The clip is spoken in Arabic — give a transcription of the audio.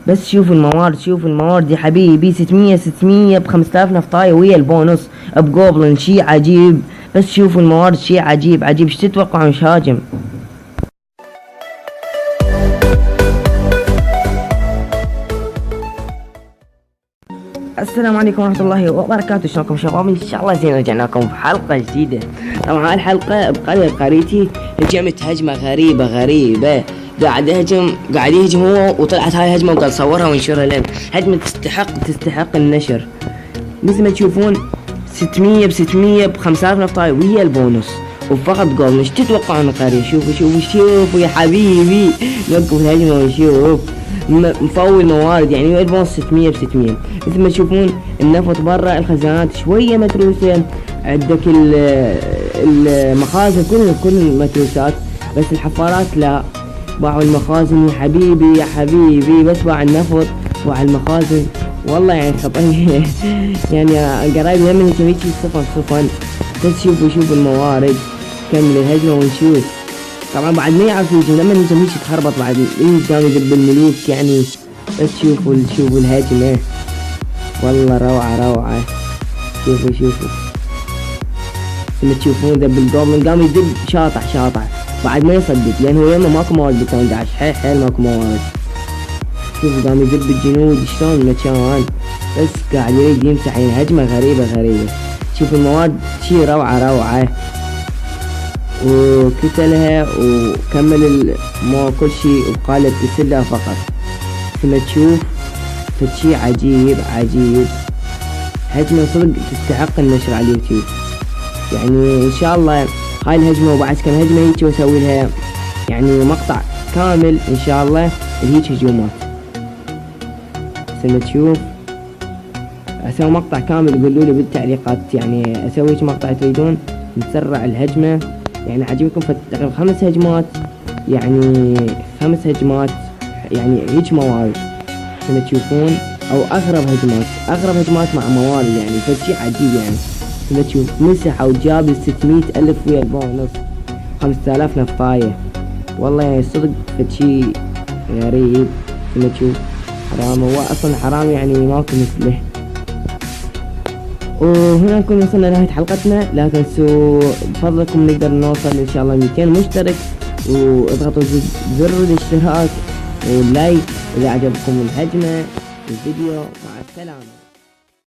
بس شوف الموارد، شوف الموارد يا حبيبي، 600 ب5000 نفطاية ويا البونص بجوبلن، شي عجيب. بس شوفوا الموارد، شي عجيب عجيب. ايش تتوقعوا؟ مش هاجم. السلام عليكم ورحمة الله وبركاته، شلونكم شباب؟ ان شاء الله زين. رجعنا لكم في حلقة جديدة. طبعا هاي الحلقة بقريتي هجمت هجمة غريبة. قاعد يهجم هو، وطلعت هاي هجمة وقال صورها وانشرها لين هجمة تستحق النشر. مثل ما تشوفون 600 ب5000 نفطاي ويا البونص وفقط جول. ايش تتوقعون القرية؟ شوفوا يا حبيبي، نوقف الهجمة ونشوف. مفول موارد يعني ويا البونص 600 ب600. مثل ما تشوفون النفط برا، الخزانات شوية متروسة، عندك المخازن كل متروسات، بس الحفارات لا. باعوا المخازن يا حبيبي، بس باع النفط، باع المخازن. والله يعني خطير. يعني قرايب لما نسوي صفن. بس شوفوا الموارد. كمل الهجمة ونشوف. طبعا بعد ما يعرف يجي لما نسوي تخربط بعد قام يذب الملوك يعني. بس شوفوا الهجمة، والله روعة. شوفوا لما تشوفون ذب الجوبلن قام يذب شاطع بعد ما يصدق، لان هو يمه ماكو موارد بالتون داعش، حيل ماكو موارد. شوفوا قام يذب الجنود شلون مكان، بس قاعد يريد يمسح. يعني هجمة غريبة. شوفوا الموارد شي روعة. وكتلها وكمل كل شيء وقالت تسلها فقط. ثم تشوف فشي عجيب. هجمة صدق تستحق النشر على اليوتيوب. يعني ان شاء الله هاي الهجمة وبعد كم هجمة هيك واسوي لها يعني مقطع كامل ان شاء الله لهيك هجومات. ثم تشوف اسوي مقطع كامل، قولوا لي بالتعليقات يعني اسوي هيك مقطع تريدون نسرع الهجمة. يعني عجبكم تقريبا 5 هجمات، يعني 5 هجمات يعني هيك موارد. ثم تشوفون او اغرب هجمات مع موارد يعني فشي عجيب يعني. ثم تشوف مسح وجاب 600 ألف ويا البونص 5000 نفطاية. والله يعني صدق فشي غريب. ثم تشوف حرام، هو اصلا حرام يعني ماكو مثله. وهنا نكون وصلنا لنهاية حلقتنا. لا تنسوا بفضلكم نقدر نوصل ان شاء الله 200 مشترك، واضغطوا زر الاشتراك واللايك اذا عجبكم الهجمة الفيديو. مع السلامة.